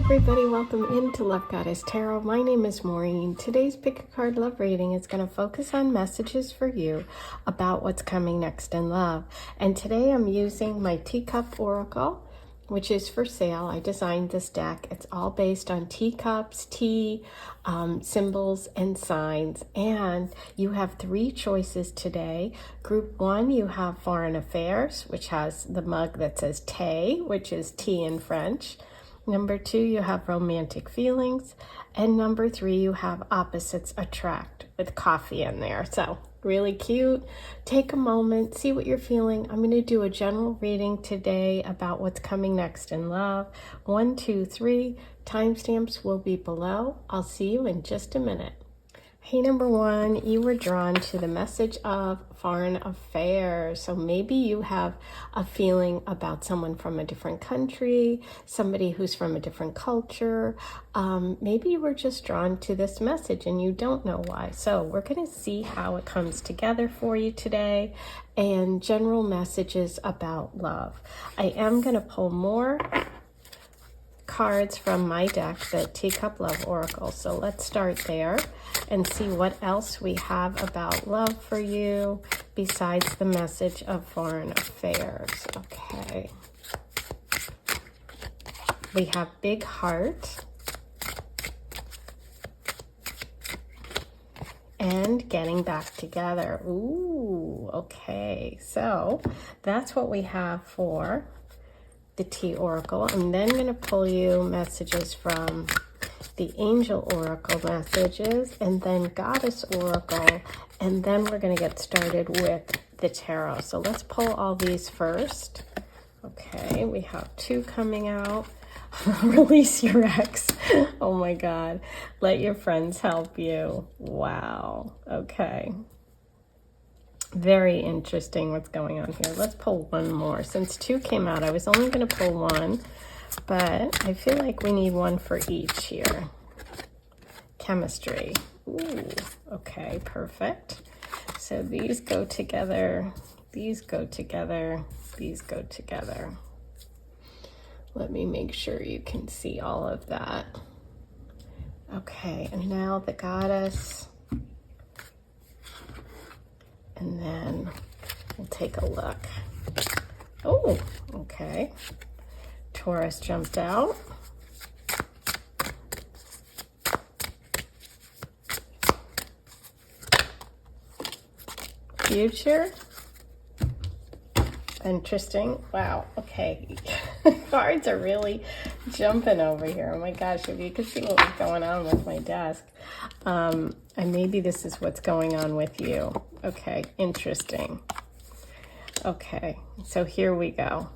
everybody, welcome into Love Goddess Tarot. My name is Maureen. Today's Pick a Card Love Reading is going to focus on messages for you about what's coming next in love. And today I'm using my Teacup Oracle, which is for sale. I designed this deck. It's all based on teacups, tea, symbols, and signs. And you have three choices today. Group 1, you have Foreign Affairs, which has the mug that says Tay, which is tea in French. Number 2, you have Romantic Feelings. And number 3, you have Opposites Attract with coffee in there. So really cute. Take a moment, see what you're feeling. I'm going to do a general reading today about what's coming next in love. 1, 2, 3. Timestamps will be below. I'll see you in just a minute. Hey, number 1, you were drawn to the message of foreign affairs. So maybe you have a feeling about someone from a different country, somebody who's from a different culture. Maybe you were just drawn to this message and you don't know why. So we're going to see how it comes together for you today and general messages about love. I am going to pull more cards from my deck, the Teacup Love Oracle. So let's start there and see what else we have about love for you besides the message of foreign affairs. Okay. We have Big Heart and Getting Back Together. Ooh, okay. So that's what we have for the Tea Oracle. I'm then going to pull you messages from the Angel Oracle messages and then Goddess Oracle, and then we're going to get started with the Tarot. So let's pull all these first. Okay, we have 2 coming out. Release your ex. Oh my God. Let your friends help you. Wow. Okay. Very interesting what's going on here. Let's pull one more. Since 2 came out, I was only going to pull 1, but I feel like we need 1 for each here. Chemistry. Ooh, okay, perfect. So these go together, these go together, these go together. Let me make sure you can see all of that. Okay, and now the Goddess. And then we'll take a look. Oh, okay. Taurus jumped out. Future. Interesting. Wow. Okay. Cards are really jumping over here. Oh my gosh, if you could see what was going on with my desk. And maybe this is what's going on with you. Okay, interesting. Okay, so here we go.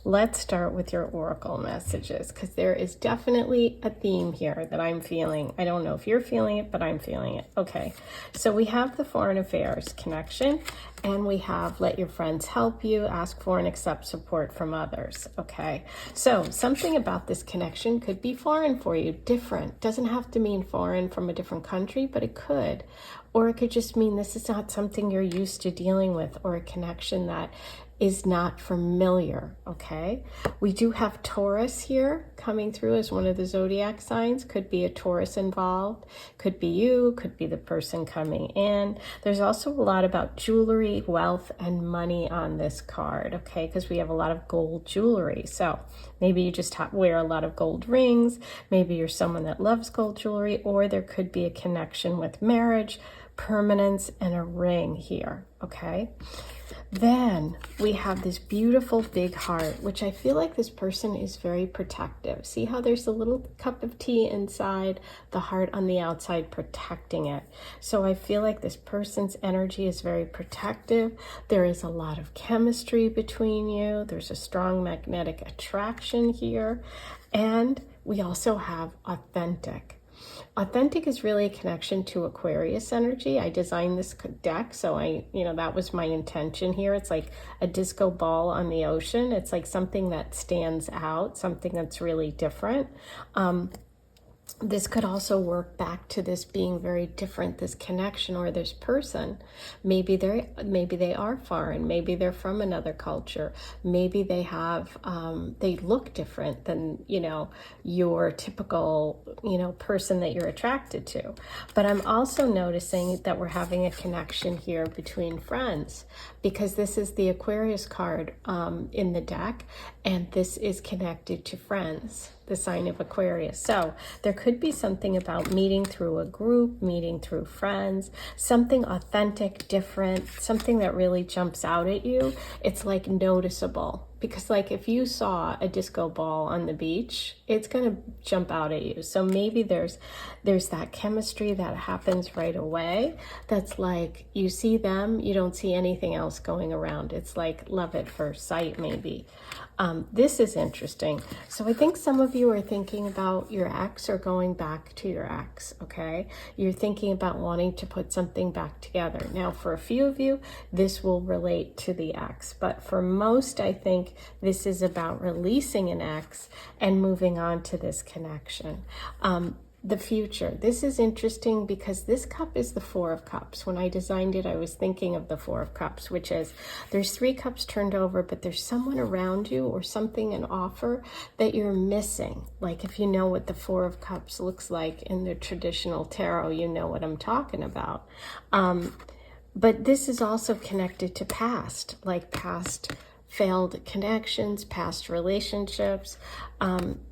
Let's start with your oracle messages because there is definitely a theme here that I'm feeling. I don't know if you're feeling it, but I'm feeling it. Okay, so we have the foreign affairs connection and we have let your friends help you, ask for and accept support from others. Okay, so something about this connection could be foreign for you, different. Doesn't have to mean foreign from a different country, but it could. Or it could just mean this is not something you're used to dealing with or a connection that is not familiar, okay? We do have Taurus here coming through as one of the zodiac signs. Could be a Taurus involved, could be you, could be the person coming in. There's also a lot about jewelry, wealth, and money on this card, okay? Because we have a lot of gold jewelry. So maybe you just wear a lot of gold rings. Maybe you're someone that loves gold jewelry, or there could be a connection with marriage, permanence, and a ring here, okay? Then we have this beautiful big heart, which I feel like this person is very protective. See how there's a little cup of tea inside, the heart on the outside protecting it. So I feel like this person's energy is very protective. There is a lot of chemistry between you. There's a strong magnetic attraction here. And we also have authentic. Authentic is really a connection to Aquarius energy. I designed this deck, so that was my intention here. It's like a disco ball on the ocean. It's like something that stands out, something that's really different. this could also work back to this being very different, this connection or this person. Maybe they are foreign, maybe they're from another culture, maybe they have they look different than, you know, your typical, you know, person that you're attracted to. But I'm also noticing that we're having a connection here between friends, because this is the Aquarius card in the deck, and this is connected to friends, the sign of Aquarius. So there could be something about meeting through a group, meeting through friends, something authentic, different, something that really jumps out at you. It's like noticeable, because like if you saw a disco ball on the beach, it's going to jump out at you. So maybe there's that chemistry that happens right away. That's like you see them, you don't see anything else going around. It's like love at first sight, maybe. This is interesting. So I think some of you are thinking about your ex or going back to your ex, okay? You're thinking about wanting to put something back together. Now, for a few of you, this will relate to the ex. But for most, I think this is about releasing an ex and moving on to this connection. The future. This is interesting because this cup is the Four of Cups. When I designed it, I was thinking of the Four of Cups, which is there's 3 cups turned over, but there's someone around you or something, an offer that you're missing. Like if you know what the Four of Cups looks like in the traditional tarot, you know what I'm talking about. But this is also connected to past, like past failed connections, past relationships.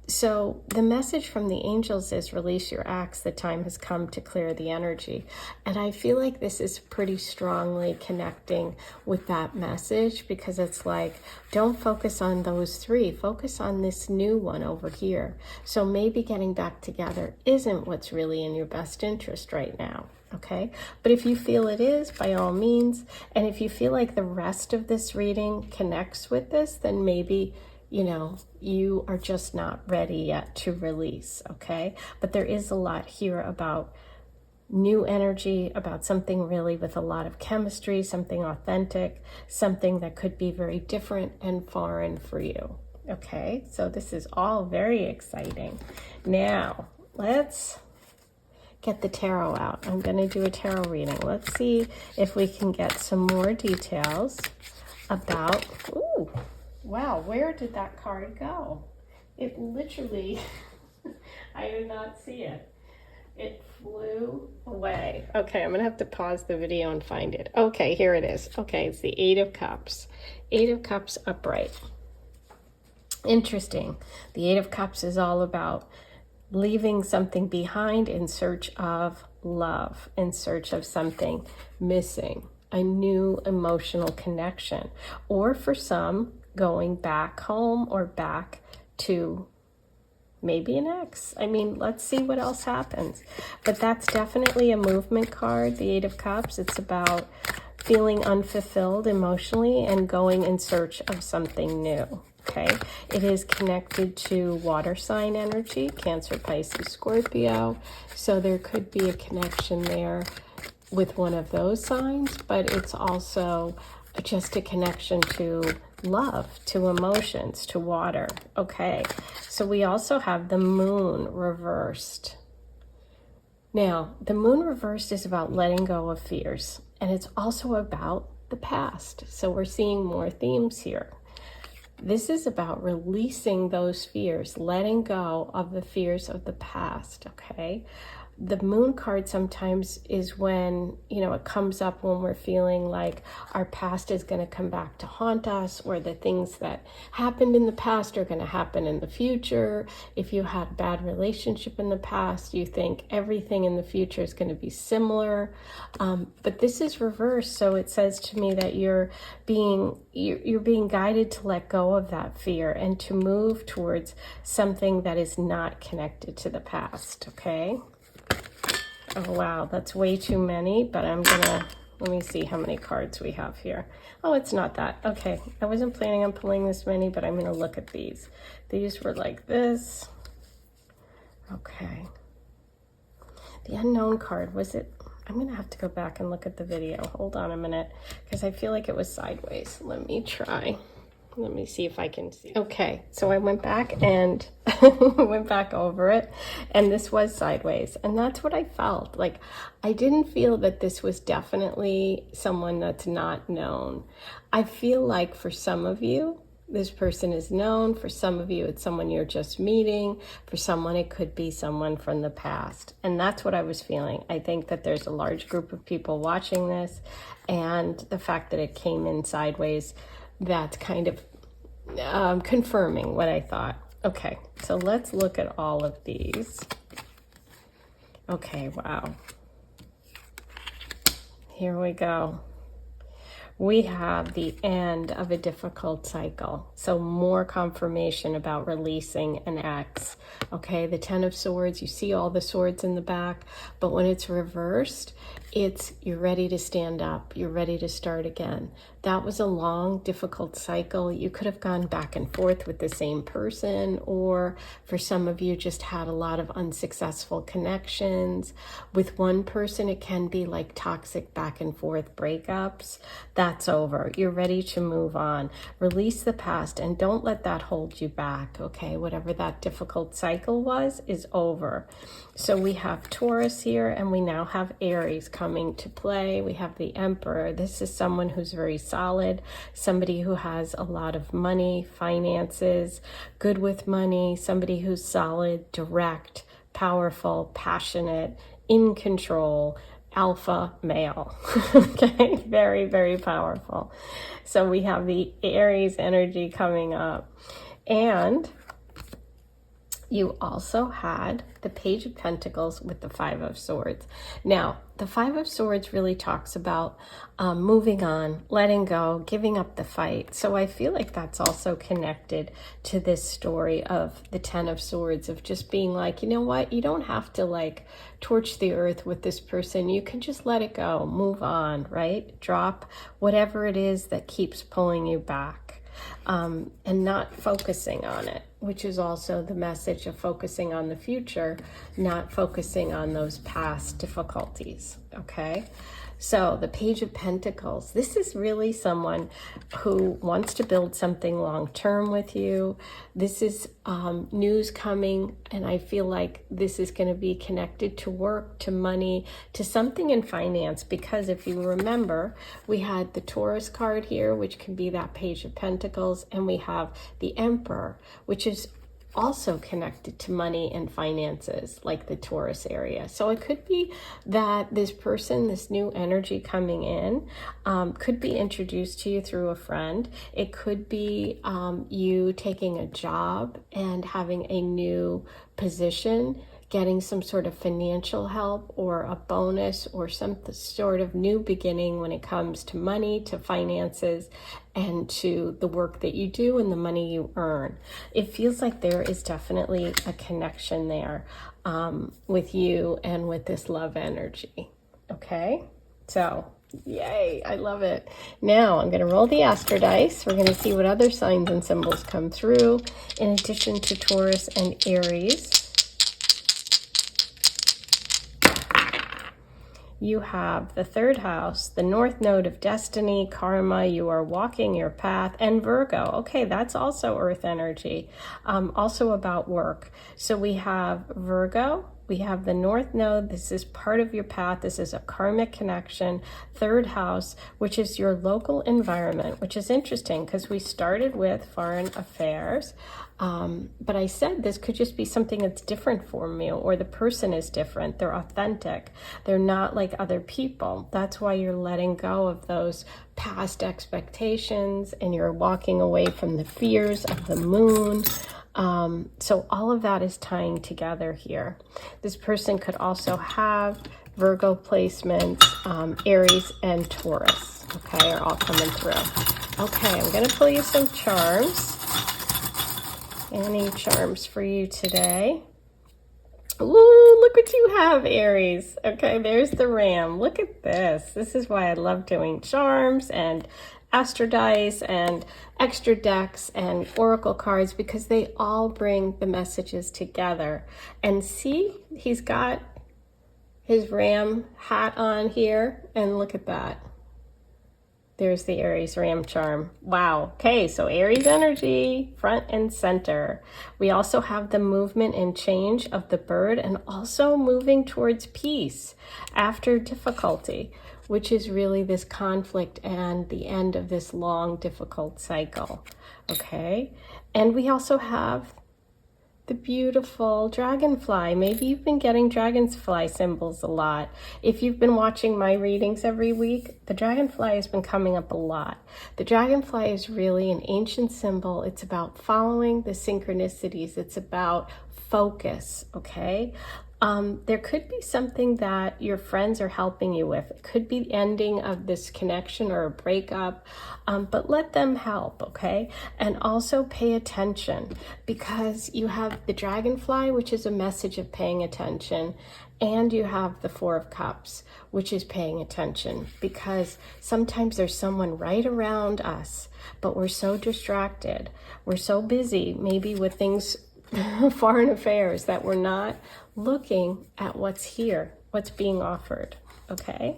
So the message from the angels is release your ex. The time has come to clear the energy. And I feel like this is pretty strongly connecting with that message, because it's like, don't focus on those 3, focus on this new one over here. So maybe getting back together isn't what's really in your best interest right now. Okay, but if you feel it is, by all means, and if you feel like the rest of this reading connects with this, then maybe, you know, you are just not ready yet to release, okay? But there is a lot here about new energy, about something really with a lot of chemistry, something authentic, something that could be very different and foreign for you, okay? So this is all very exciting. Now, let's get the tarot out. I'm going to do a tarot reading. Let's see if we can get some more details about, ooh, wow, where did that card go? It literally, I did not see it. It flew away. Okay, I'm going to have to pause the video and find it. Okay, here it is. Okay, it's the 8 of Cups. 8 of Cups upright. Interesting. The 8 of Cups is all about leaving something behind in search of love, in search of something missing, a new emotional connection, or for some, going back home or back to maybe an ex. I mean, let's see what else happens. But that's definitely a movement card, the 8 of Cups. It's about feeling unfulfilled emotionally and going in search of something new. Okay, it is connected to water sign energy, Cancer, Pisces, Scorpio. So there could be a connection there with one of those signs, but it's also just a connection to love, to emotions, to water. Okay, so we also have the moon reversed. Now, the moon reversed is about letting go of fears, and it's also about the past. So we're seeing more themes here. This is about releasing those fears, letting go of the fears of the past, okay? The moon card sometimes is when, you know, it comes up when we're feeling like our past is going to come back to haunt us, or the things that happened in the past are going to happen in the future. If you had a bad relationship in the past, you think everything in the future is going to be similar. But this is reversed, so it says to me that you're being guided to let go of that fear and to move towards something that is not connected to the past, okay? Oh, wow, that's way too many, but let me see how many cards we have here. Oh, it's not that. Okay, I wasn't planning on pulling this many, but I'm going to look at these. These were like this. Okay. The unknown card, was it? I'm going to have to go back and look at the video. Hold on a minute, because I feel like it was sideways. Let me try. Let me see if I can see. Okay, so I went back and went back over it, and this was sideways, and that's what I felt. Like, I didn't feel that this was definitely someone that's not known. I feel like for some of you, this person is known. For some of you, it's someone you're just meeting. For someone, it could be someone from the past. And that's what I was feeling. I think that there's a large group of people watching this, and the fact that it came in sideways, that's kind of confirming what I thought. Okay, so let's look at all of these. Okay, wow. Here we go. We have the end of a difficult cycle. So more confirmation about releasing an ex. Okay, the 10 of Swords, you see all the swords in the back, but when it's reversed, it's you're ready to stand up. You're ready to start again. That was a long, difficult cycle. You could have gone back and forth with the same person, or for some of you just had a lot of unsuccessful connections. With one person, it can be like toxic back and forth breakups. That's over. You're ready to move on. Release the past and don't let that hold you back, okay? Whatever that difficult cycle was is over. So we have Taurus here, and we now have Aries coming to play. We have the Emperor. This is someone who's very solid, somebody who has a lot of money, finances, good with money, somebody who's solid, direct, powerful, passionate, in control, alpha male. Okay, very, very powerful. So we have the Aries energy coming up. And you also had the Page of Pentacles with the Five of Swords. Now, the Five of Swords really talks about moving on, letting go, giving up the fight. So I feel like that's also connected to this story of the 10 of Swords, of just being like, you know what, you don't have to like torch the earth with this person. You can just let it go, move on, right? Drop whatever it is that keeps pulling you back. And not focusing on it, which is also the message of focusing on the future, not focusing on those past difficulties, okay? So the Page of Pentacles, this is really someone who wants to build something long-term with you. This is news coming, and I feel like this is going to be connected to work, to money, to something in finance, because if you remember, we had the Taurus card here, which can be that Page of Pentacles, and we have the Emperor, which is also connected to money and finances, like the Taurus area. So it could be that this person, this new energy coming in, could be introduced to you through a friend. It could be you taking a job and having a new position, getting some sort of financial help or a bonus or some sort of new beginning when it comes to money, to finances, and to the work that you do and the money you earn. It feels like there is definitely a connection there with you and with this love energy. Okay, so yay, I love it. Now I'm going to roll the Astro dice. We're going to see what other signs and symbols come through in addition to Taurus and Aries. You have the third house, the North Node of Destiny, Karma, you are walking your path, and Virgo. Okay, that's also Earth energy, also about work. So we have Virgo, we have the North Node. This is part of your path. This is a karmic connection. Third house, which is your local environment, which is interesting because we started with foreign affairs. But I said this could just be something that's different from you, or the person is different. They're authentic. They're not like other people. That's why you're letting go of those past expectations and you're walking away from the fears of the moon. So all of that is tying together here. This person could also have Virgo placements, Aries and Taurus, okay, are all coming through. Okay, I'm going to pull you some charms. Any charms for you today? Ooh, look what you have, Aries. Okay, there's the Ram. Look at this. This is why I love doing charms and Astro dice and extra decks and oracle cards, because they all bring the messages together. And see, he's got his Ram hat on here, and look at that. There's the Aries Ram charm. Wow. Okay, so Aries energy, front and center. We also have the movement and change of the bird, and also moving towards peace after difficulty, which is really this conflict and the end of this long, difficult cycle. Okay, and we also have the beautiful dragonfly. Maybe you've been getting dragonfly symbols a lot. If you've been watching my readings every week, the dragonfly has been coming up a lot. The dragonfly is really an ancient symbol. It's about following the synchronicities. It's about focus, okay? There could be something that your friends are helping you with. It could be the ending of this connection or a breakup, but let them help, okay? And also pay attention, because you have the dragonfly, which is a message of paying attention, and you have the Four of Cups, which is paying attention, because sometimes there's someone right around us, but we're so distracted. We're so busy, maybe with things, foreign affairs, that we're not looking at what's here, what's being offered, okay?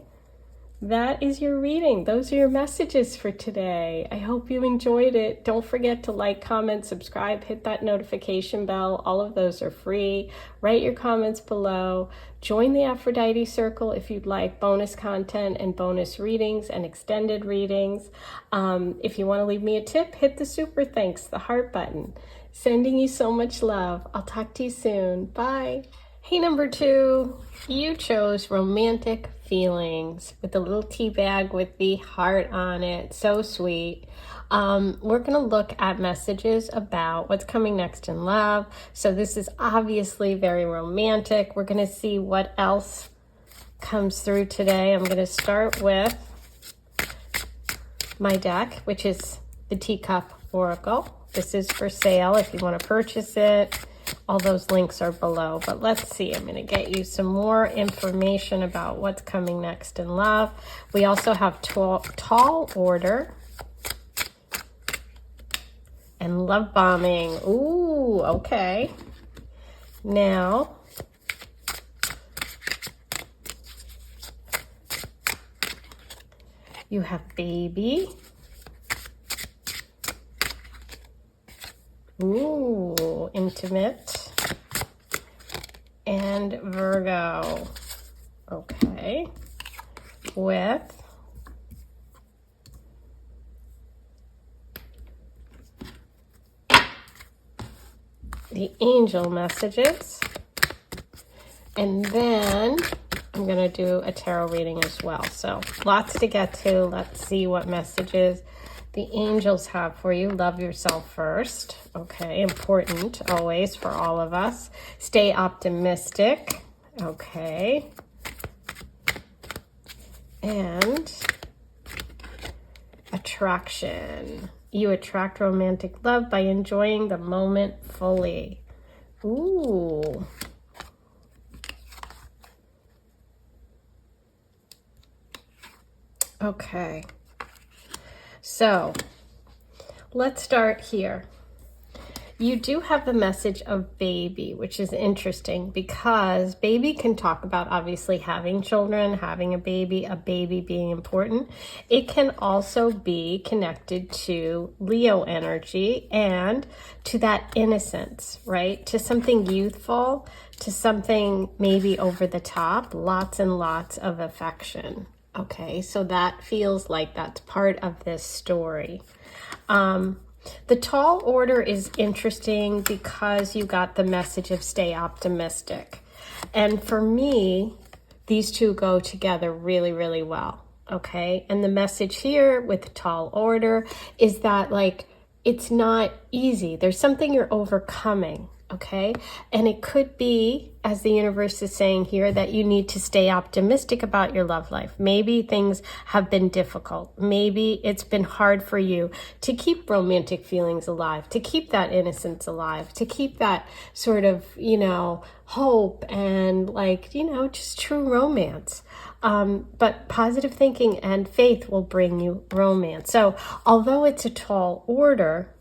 That is your reading. Those are your messages for today. I hope you enjoyed it. Don't forget to like, comment, subscribe, hit that notification bell. All of those are free. Write your comments below. Join the Aphrodite Circle if you'd like bonus content and bonus readings and extended readings. If you want to leave me a tip, hit the super thanks, the heart button. Sending you so much love. I'll talk to you soon. Bye. Hey, number 2, you chose romantic feelings with the little tea bag with the heart on it. So sweet. We're going to look at messages about what's coming next in love. So this is obviously very romantic. We're going to see what else comes through today. I'm going to start with my deck, which is the Teacup Oracle. This is for sale if you want to purchase it. All those links are below, but let's see. I'm going to get you some more information about what's coming next in love. We also have tall order and love bombing. Ooh, okay. Now, you have baby. Ooh, intimate, and Virgo, okay, with the angel messages, and then I'm going to do a tarot reading as well. So lots to get to. Let's see what messages the angels have for you. Love yourself first. Okay, important always for all of us. Stay optimistic. Okay. And attraction. You attract romantic love by enjoying the moment fully. Ooh. Okay. So let's start here. You do have the message of baby, which is interesting because baby can talk about obviously having children, having a baby being important. It can also be connected to Leo energy and to that innocence, right? To something youthful, to something maybe over the top, lots and lots of affection. Okay, so that feels like that's part of this story. The tall order is interesting because you got the message of stay optimistic. And for me, these two go together really, really well. Okay, and the message here with tall order is that like, it's not easy. There's something you're overcoming. Okay, and it could be, as the universe is saying here, that you need to stay optimistic about your love life. Maybe things have been difficult. Maybe it's been hard for you to keep romantic feelings alive, to keep that innocence alive, to keep that sort of, hope and just true romance. But positive thinking and faith will bring you romance. So although it's a tall order,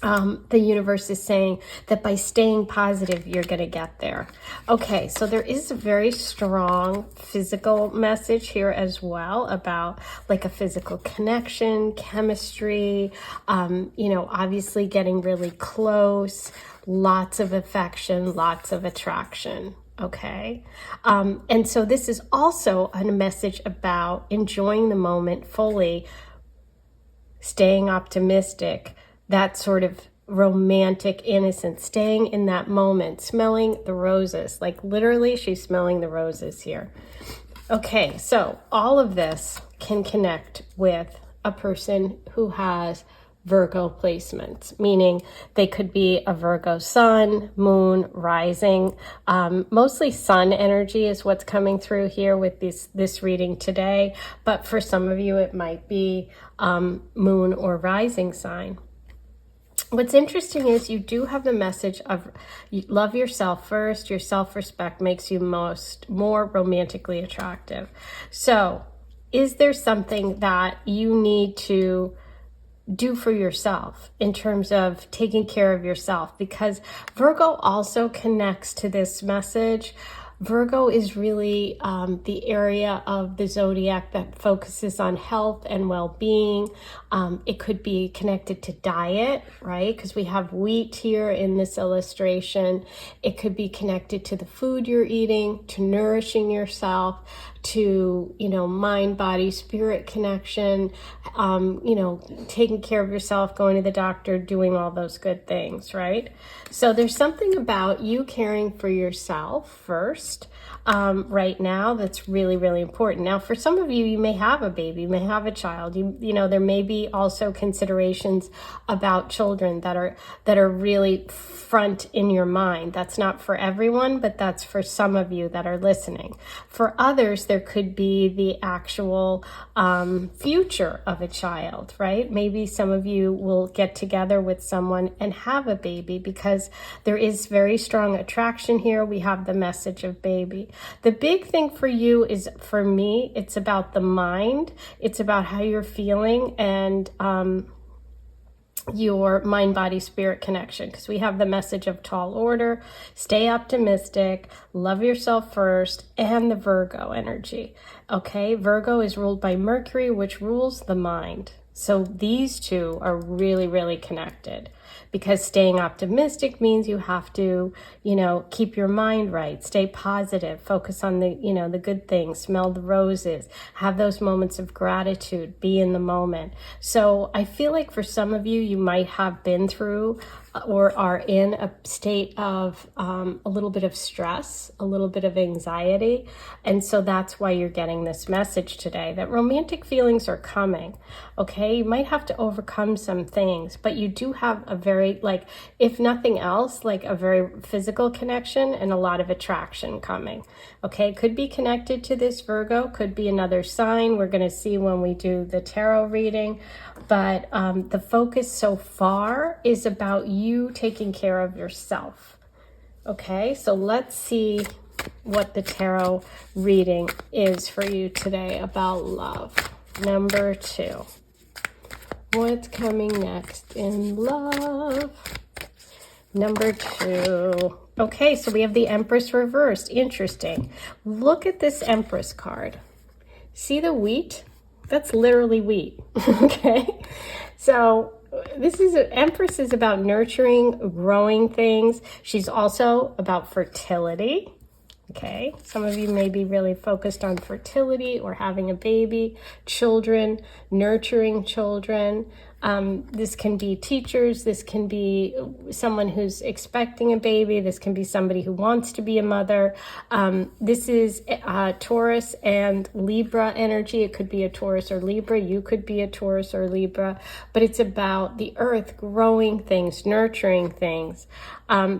the universe is saying that by staying positive, you're going to get there. Okay, so there is a very strong physical message here as well about like a physical connection, chemistry, obviously getting really close, lots of affection, lots of attraction. Okay. And so this is also a message about enjoying the moment fully, staying optimistic, that sort of romantic innocence, staying in that moment, smelling the roses. Like literally she's smelling the roses here. Okay, so all of this can connect with a person who has Virgo placements, meaning they could be a Virgo sun, moon, rising. Mostly sun energy is what's coming through here with this reading today. But for some of you, it might be moon or rising sign. What's interesting is you do have the message of love yourself first. Your self-respect makes you more romantically attractive. So is there something that you need to do for yourself in terms of taking care of yourself? Because Virgo also connects to this message. Virgo is really the area of the zodiac that focuses on health and well-being. It could be connected to diet, right? Because we have wheat here in this illustration. It could be connected to the food you're eating, to nourishing yourself, to, mind, body, spirit connection, taking care of yourself, going to the doctor, doing all those good things, right? So there's something about you caring for yourself first right now that's really, really important. Now, for some of you, you may have a baby, you may have a child, there may be also considerations about children that are really front in your mind. That's not for everyone, but that's for some of you that are listening. For others, there could be the actual future of a child, right? Maybe some of you will get together with someone and have a baby because there is very strong attraction here. We have the message of baby. The big thing for you is, for me, it's about the mind. It's about how you're feeling and your mind, body, spirit connection, because we have the message of tall order, stay optimistic, love yourself first, and the Virgo energy. Okay, Virgo is ruled by Mercury, which rules the mind. So these two are really, really connected, because staying optimistic means you have to, keep your mind right, stay positive, focus on the good things, smell the roses, have those moments of gratitude, be in the moment. So I feel like for some of you, you might have been through or are in a state of a little bit of stress, a little bit of anxiety. And so that's why you're getting this message today, that romantic feelings are coming. Okay, you might have to overcome some things, but you do have a very, if nothing else, a very physical connection and a lot of attraction coming. Okay, could be connected to this Virgo, could be another sign. We're going to see when we do the tarot reading. But the focus so far is about you taking care of yourself. Okay, so let's see what the tarot reading is for you today about love. Number 2. What's coming next in love? Number 2. Okay, so we have the Empress reversed. Interesting. Look at this Empress card. See the wheat? That's literally wheat. Okay, so Empress is about nurturing, growing things. She's also about fertility. Okay, some of you may be really focused on fertility or having a baby, children, nurturing children. This can be teachers. This can be someone who's expecting a baby. This can be somebody who wants to be a mother. This is Taurus and Libra energy. It could be a Taurus or Libra. You could be a Taurus or Libra. But it's about the earth growing things, nurturing things.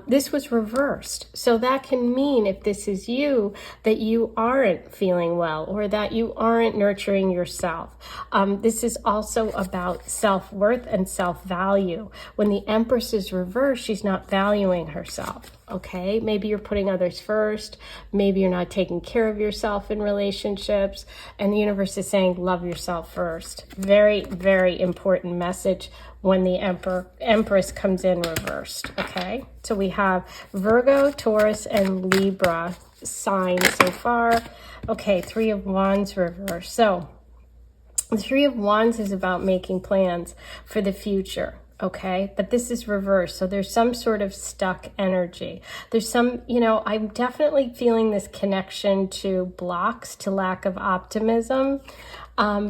This was reversed. So that can mean, if this is you, that you aren't feeling well or that you aren't nurturing yourself. This is also about self self-worth and self-value. When the Empress is reversed, she's not valuing herself, okay? Maybe you're putting others first. Maybe you're not taking care of yourself in relationships. And the universe is saying, love yourself first. Very, very important message when the Empress comes in reversed, okay? So we have Virgo, Taurus, and Libra signs so far. Okay, Three of Wands reversed. So the Three of Wands is about making plans for the future, okay? But this is reversed, so there's some sort of stuck energy. There's some, I'm definitely feeling this connection to blocks, to lack of optimism,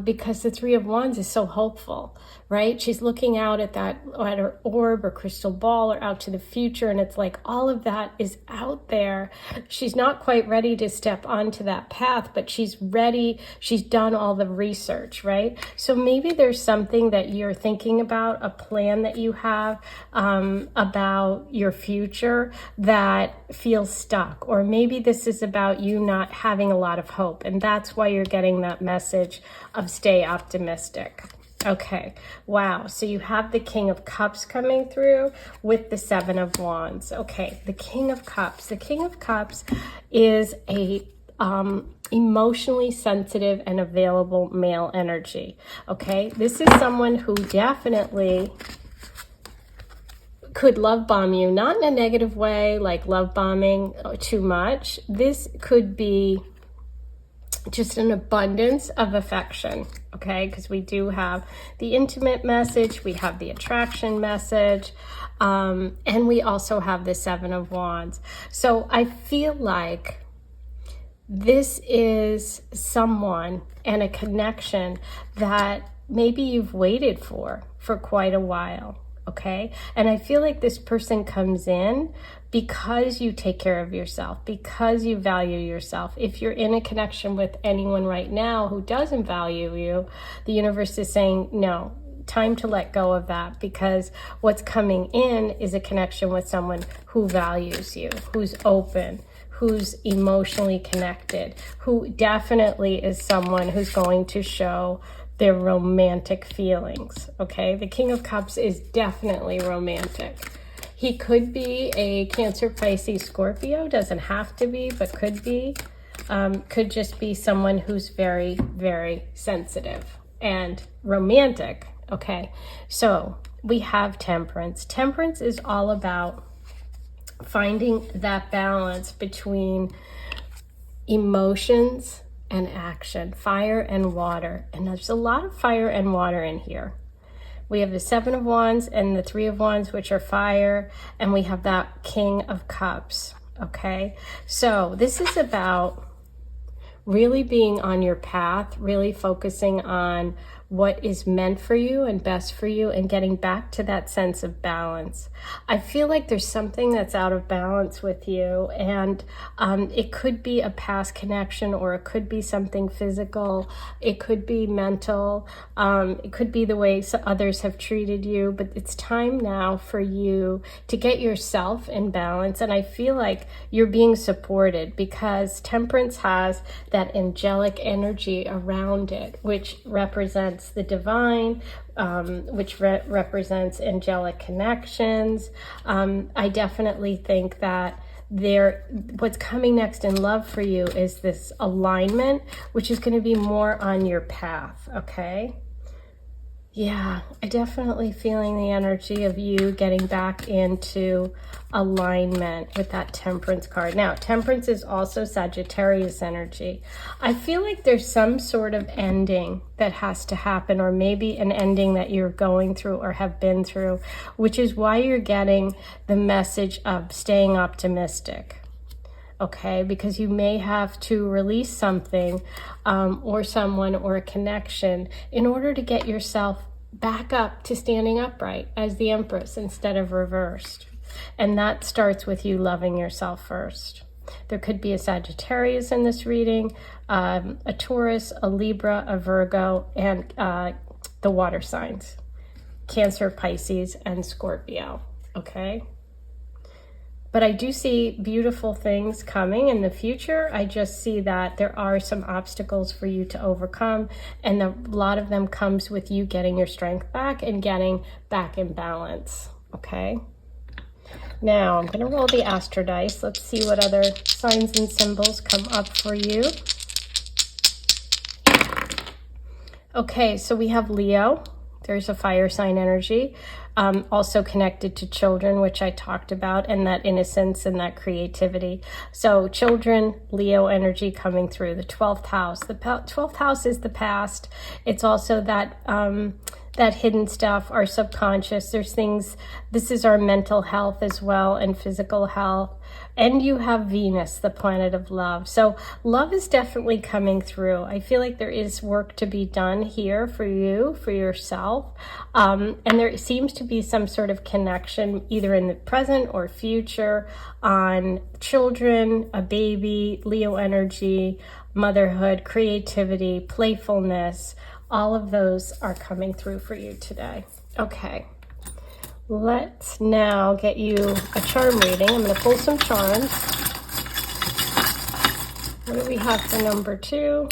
because the Three of Wands is so hopeful, right? She's looking out at her orb or crystal ball or out to the future, and it's like all of that is out there. She's not quite ready to step onto that path, but she's ready. She's done all the research, right? So maybe there's something that you're thinking about, a plan that you have about your future that feels stuck, or maybe this is about you not having a lot of hope, and that's why you're getting that message of stay optimistic. Okay, wow. So you have the King of Cups coming through with the Seven of Wands. Okay, the King of Cups. The King of Cups is a emotionally sensitive and available male energy. Okay, this is someone who definitely could love bomb you, not in a negative way, like love bombing too much. This could be just an abundance of affection, okay? Because we do have the intimate message, we have the attraction message, and we also have the Seven of Wands. So I feel like this is someone and a connection that maybe you've waited for quite a while, okay? And I feel like this person comes in because you take care of yourself, because you value yourself. If you're in a connection with anyone right now who doesn't value you, the universe is saying, no, time to let go of that, because what's coming in is a connection with someone who values you, who's open, who's emotionally connected, who definitely is someone who's going to show their romantic feelings, okay? The King of Cups is definitely romantic. He could be a Cancer, Pisces, Scorpio, doesn't have to be, but could be. Could just be someone who's very, very sensitive and romantic, okay? So we have Temperance. Temperance is all about finding that balance between emotions and action, fire and water. And there's a lot of fire and water in here. We have the Seven of Wands and the Three of Wands, which are fire, and we have that King of Cups, okay? So this is about really being on your path, really focusing on what is meant for you and best for you, and getting back to that sense of balance. I feel like there's something that's out of balance with you, and it could be a past connection, or it could be something physical, it could be mental, it could be the way others have treated you, but it's time now for you to get yourself in balance. And I feel like you're being supported, because Temperance has that angelic energy around it, which represents the divine, which represents angelic connections. I definitely think that what's coming next in love for you is this alignment, which is going to be more on your path, okay? Yeah, I definitely feeling the energy of you getting back into alignment with that Temperance card. Now, Temperance is also Sagittarius energy. I feel like there's some sort of ending that has to happen, or maybe an ending that you're going through or have been through, which is why you're getting the message of staying optimistic. Okay, because you may have to release something or someone or a connection in order to get yourself back up to standing upright as the Empress instead of reversed. And that starts with you loving yourself first. There could be a Sagittarius in this reading, a Taurus, a Libra, a Virgo, and the water signs, Cancer, Pisces, and Scorpio. Okay? But I do see beautiful things coming in the future. I just see that there are some obstacles for you to overcome, and a lot of them comes with you getting your strength back and getting back in balance, okay? Now, I'm going to roll the Astro dice. Let's see what other signs and symbols come up for you. Okay, so we have Leo. There's a fire sign energy, also connected to children, which I talked about, and that innocence and that creativity. So children, Leo energy coming through. The 12th house. The 12th house is the past. It's also that that hidden stuff, our subconscious. There's things, this is our mental health as well, and physical health. And you have Venus, the planet of love. So love is definitely coming through. I feel like there is work to be done here for you, for yourself. And there seems to be some sort of connection either in the present or future on children, a baby, Leo energy, motherhood, creativity, playfulness. All of those are coming through for you today. Okay. Let's now get you a charm reading. I'm going to pull some charms. What do we have for number 2?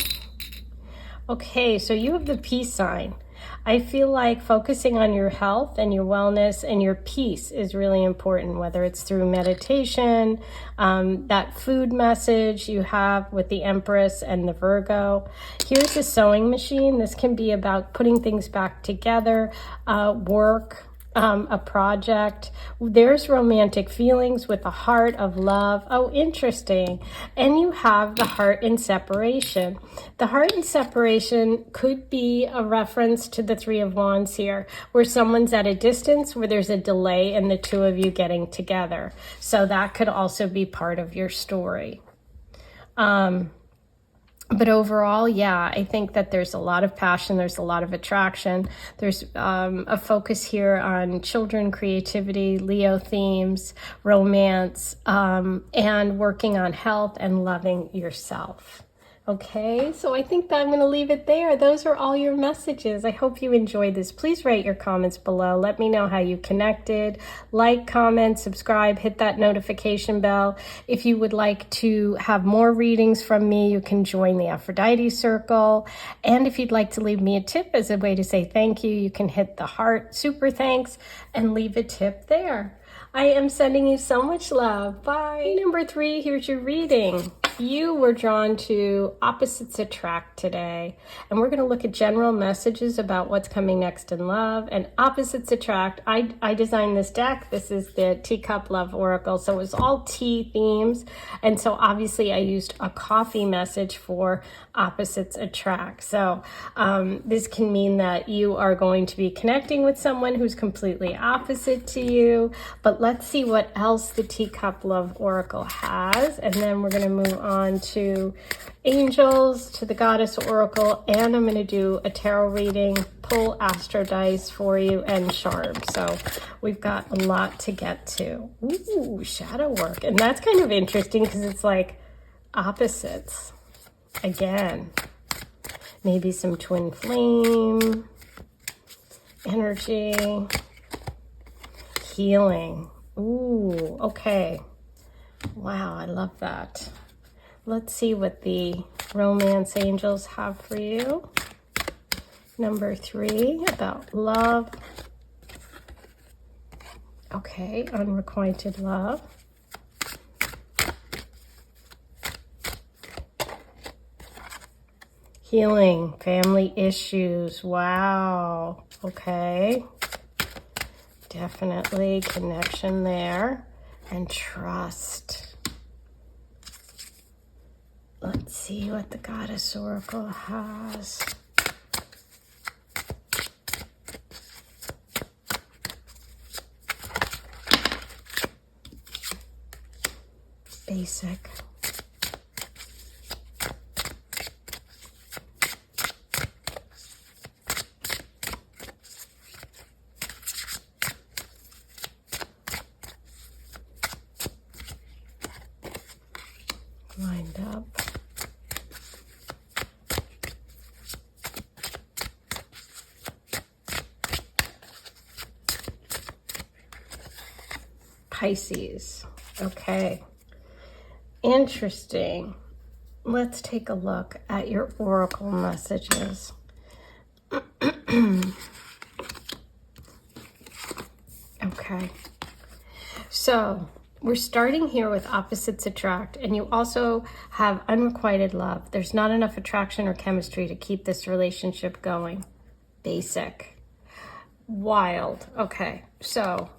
Okay, so you have the peace sign. I feel like focusing on your health and your wellness and your peace is really important, whether it's through meditation, that food message you have with the Empress and the Virgo. Here's a sewing machine. This can be about putting things back together, work, a project. There's romantic feelings with a heart of love. Oh, interesting. And you have the heart in separation. The heart in separation could be a reference to the 3 of Wands here, where someone's at a distance, where there's a delay in the 2 of you getting together. So that could also be part of your story. But overall, yeah, I think that there's a lot of passion. There's a lot of attraction. There's a focus here on children, creativity, Leo themes, romance, and working on health and loving yourself. Okay, so I think that I'm going to leave it there. Those are all your messages. I hope you enjoyed this. Please write your comments below. Let me know how you connected. Like, comment, subscribe, hit that notification bell. If you would like to have more readings from me, you can join the Aphrodite Circle. And if you'd like to leave me a tip as a way to say thank you, you can hit the heart, super thanks, and leave a tip there. I am sending you so much love. Bye. Number 3, here's your reading. You were drawn to opposites attract today, and we're going to look at general messages about what's coming next in love and opposites attract. I designed this deck. This is the Teacup Love Oracle, so it was all tea themes, and so obviously I used a coffee message for opposites attract. So this can mean that you are going to be connecting with someone who's completely opposite to you, but let's see what else the Teacup Love Oracle has, and then we're going to move on to angels, to the Goddess Oracle, and I'm going to do a tarot reading, pull Astro dice for you, and charms. So we've got a lot to get to. Ooh, shadow work. And that's kind of interesting because it's like opposites. Again, maybe some twin flame energy, healing. Ooh, okay. Wow, I love that. Let's see what the romance angels have for you. Number 3, about love. Okay, unrequited love. Healing, family issues. Wow. Okay. Definitely connection there. And trust. Let's see what the Goddess Oracle has. Basic. Lined up. Pisces. Okay. Interesting. Let's take a look at your oracle messages. Okay. So we're starting here with opposites attract, and you also have unrequited love. There's not enough attraction or chemistry to keep this relationship going. Basic. Wild. Okay. So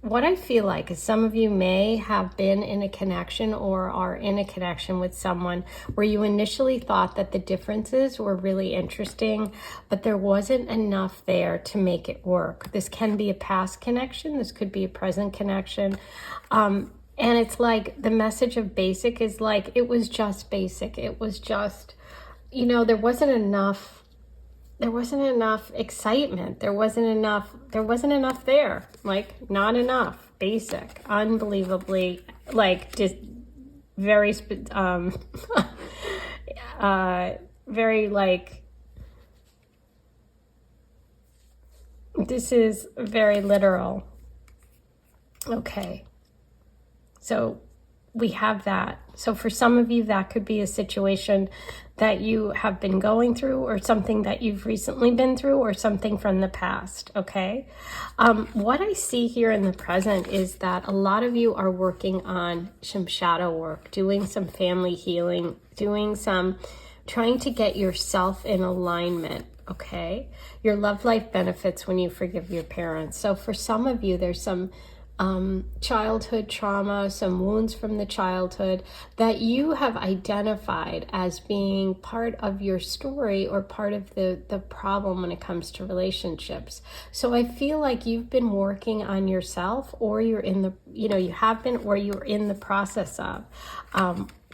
what I feel like is some of you may have been in a connection or are in a connection with someone where you initially thought that the differences were really interesting, but there wasn't enough there to make it work. This can be a past connection. This could be a present connection. And it's like the message of basic is like, it was just basic. It was just, you know, there wasn't enough excitement. There wasn't enough there. Like, not enough. Basic. Unbelievably, like, just very, very, like, this is very literal. Okay. So we have that. So for some of you, that could be a situation that you have been going through, or something that you've recently been through, or something from the past, okay? What I see here in the present is that a lot of you are working on some shadow work, doing some family healing, trying to get yourself in alignment, okay? Your love life benefits when you forgive your parents. So for some of you, there's some childhood trauma, some wounds from the childhood that you have identified as being part of your story or part of the problem when it comes to relationships. So I feel like you've been working on yourself, or you're in the, you have been, or you're in the process of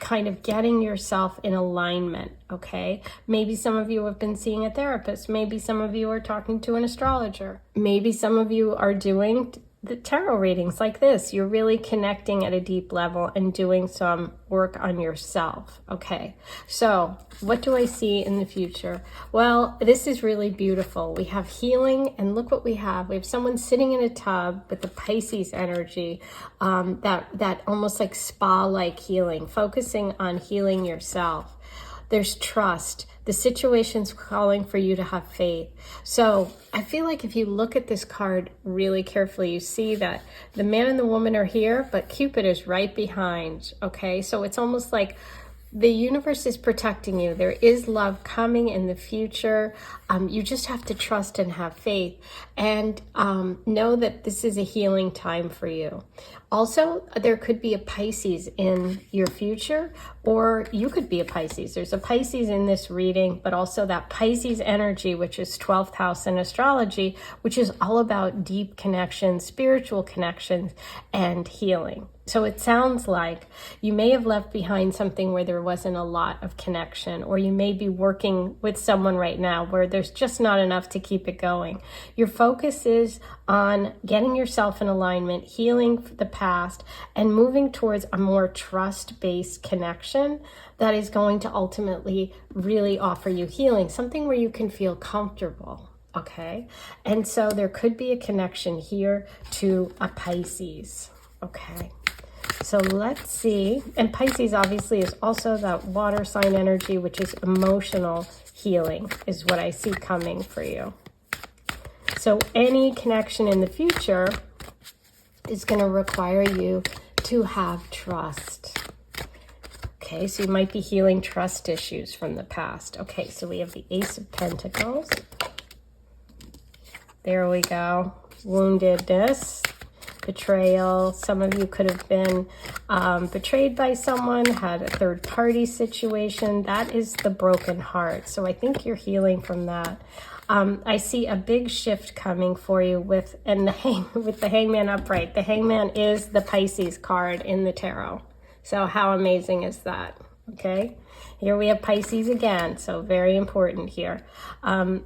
kind of getting yourself in alignment, okay? Maybe some of you have been seeing a therapist. Maybe some of you are talking to an astrologer. Maybe some of you are doing the tarot readings like this. You're really connecting at a deep level and doing some work on yourself. Okay, so what do I see in the future? Well, this is really beautiful. We have healing, and look what we have. We have someone sitting in a tub with the Pisces energy, that almost like spa-like healing, focusing on healing yourself. There's trust. The situation's calling for you to have faith. So I feel like if you look at this card really carefully, you see that the man and the woman are here, but Cupid is right behind, okay? So it's almost like the universe is protecting you. There is love coming in the future. You just have to trust and have faith, and know that this is a healing time for you. Also, there could be a Pisces in your future, or you could be a Pisces. There's a Pisces in this reading, but also that Pisces energy, which is 12th house in astrology, which is all about deep connections, spiritual connections, and healing. So it sounds like you may have left behind something where there wasn't a lot of connection, or you may be working with someone right now where there's just not enough to keep it going. Your focus is on getting yourself in alignment, healing the past, and moving towards a more trust-based connection that is going to ultimately really offer you healing, something where you can feel comfortable, okay? And so there could be a connection here to a Pisces, okay? So let's see. And Pisces obviously is also that water sign energy, which is emotional healing, is what I see coming for you. So any connection in the future is going to require you to have trust. Okay, so you might be healing trust issues from the past. Okay, so we have the Ace of Pentacles. There we go. Woundedness. Betrayal. Some of you could have been betrayed by someone, had a third-party situation. That is the broken heart. So I think you're healing from that. I see a big shift coming for you with the Hangman upright. The Hangman is the Pisces card in the tarot. So how amazing is that? Okay, here we have Pisces again. So very important here.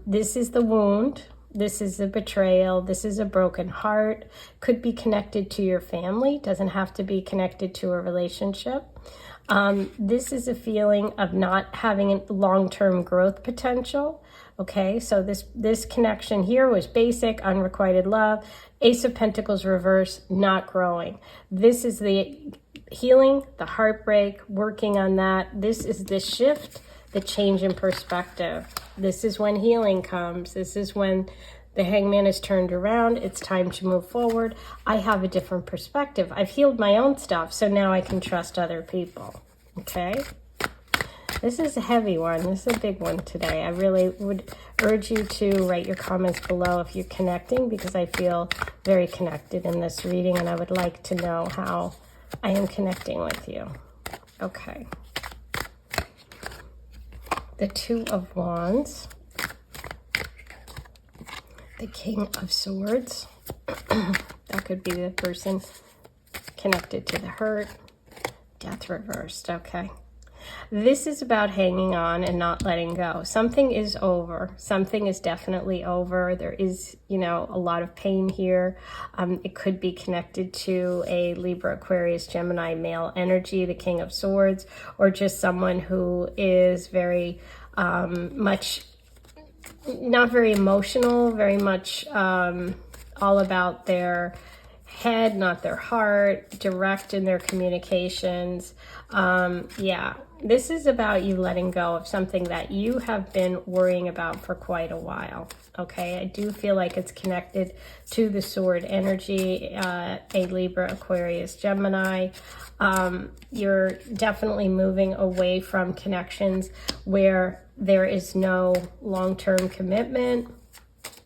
This is the wound. This is a betrayal. This is a broken heart. Could be connected to your family. Doesn't have to be connected to a relationship. This is a feeling of not having long-term growth potential. Okay, so this connection here was basic, unrequited love. Ace of Pentacles reverse, not growing. This is the healing, the heartbreak, working on that. This is the shift, the change in perspective. This is when healing comes. This is when the hangman is turned around. It's time to move forward. I have a different perspective. I've healed my own stuff, so now I can trust other people. Okay? This is a heavy one. This is a big one today. I really would urge you to write your comments below if you're connecting, because I feel very connected in this reading, and I would like to know how I am connecting with you. Okay. The Two of Wands. The King of Swords. That could be the person connected to the hurt. Death reversed. Okay. This is about hanging on and not letting go. Something is over. Something is definitely over. There is, a lot of pain here. It could be connected to a Libra, Aquarius, Gemini male energy, the King of Swords, or just someone who is very much not very emotional, very much all about their head, not their heart, direct in their communications. Yeah, this is about you letting go of something that you have been worrying about for quite a while. Okay, I do feel like it's connected to the sword energy, a Libra, Aquarius, Gemini. You're definitely moving away from connections where there is no long-term commitment.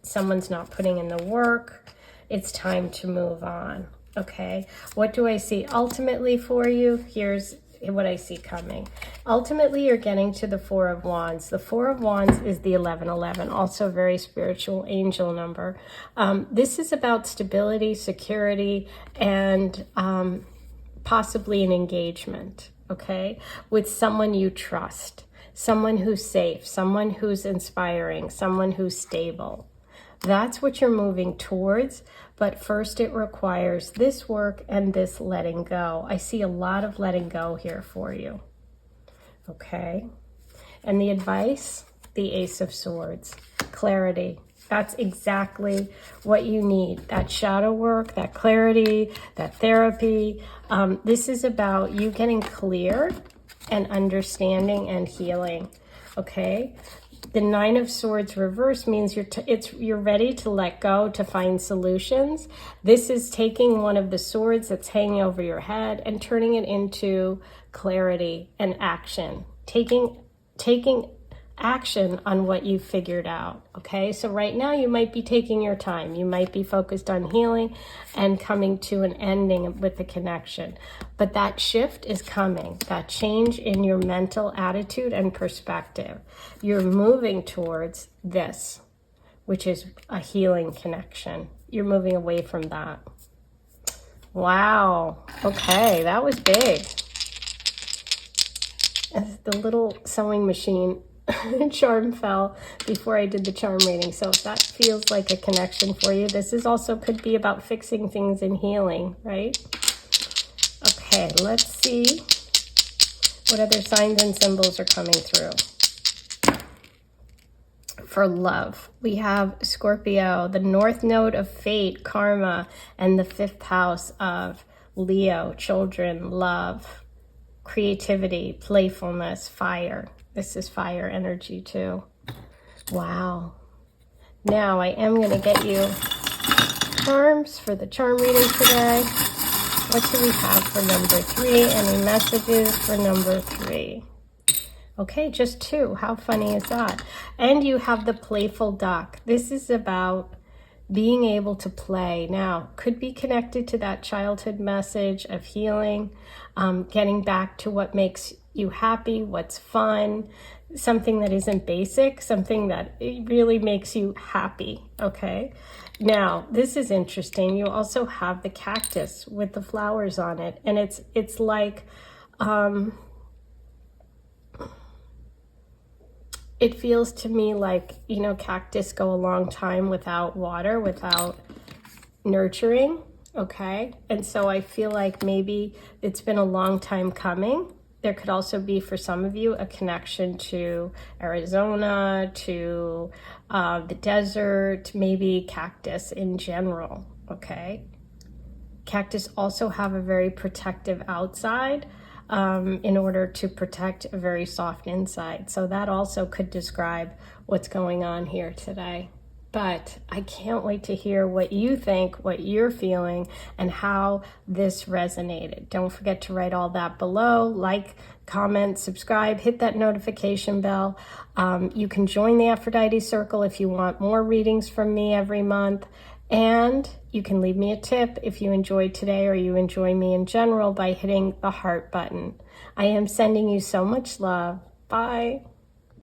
Someone's not putting in the work. It's time to move on. Okay, what do I see ultimately for you? Here's what I see coming. Ultimately, you're getting to the Four of Wands. The Four of Wands is the 1111, also a very spiritual angel number. This is about stability, security, and possibly an engagement, okay, with someone you trust, someone who's safe, someone who's inspiring, someone who's stable. That's what you're moving towards, but first it requires this work and this letting go. I see a lot of letting go here for you, okay? And the advice, the Ace of Swords, clarity. That's exactly what you need. That shadow work, that clarity, that therapy. This is about you getting clear and understanding and healing, okay? The Nine of Swords reverse means you're ready to let go, to find solutions. This is taking one of the swords that's hanging over your head and turning it into clarity and action. Taking action on what you've figured out, okay? So right now you might be taking your time. You might be focused on healing and coming to an ending with the connection. But that shift is coming, that change in your mental attitude and perspective. You're moving towards this, which is a healing connection. You're moving away from that. Wow, okay, that was big. As the little sewing machine charm fell before I did the charm reading. So if that feels like a connection for you, this is also could be about fixing things and healing, right? Okay, let's see what other signs and symbols are coming through. For love, we have Scorpio, the north node of fate, karma, and the fifth house of Leo, children, love, creativity, playfulness, fire. This is fire energy too. Wow. Now I am going to get you charms for the charm reading today. What do we have for number 3? Any messages for number 3? Okay, just 2. How funny is that? And you have the playful duck. This is about being able to play. Now, could be connected to that childhood message of healing, getting back to what makes you happy, what's fun, something that isn't basic, something that really makes you happy, okay? Now, this is interesting. You also have the cactus with the flowers on it, and it's like, it feels to me like, cactus go a long time without water, without nurturing, okay? And so I feel like maybe it's been a long time coming. There could also be, for some of you, a connection to Arizona, to the desert, maybe cactus in general, okay? Cactus also have a very protective outside in order to protect a very soft inside. So that also could describe what's going on here today. But I can't wait to hear what you think, what you're feeling, and how this resonated. Don't forget to write all that below. Like, comment, subscribe, hit that notification bell. You can join the Aphrodite Circle if you want more readings from me every month. And you can leave me a tip if you enjoyed today or you enjoy me in general by hitting the heart button. I am sending you so much love. Bye.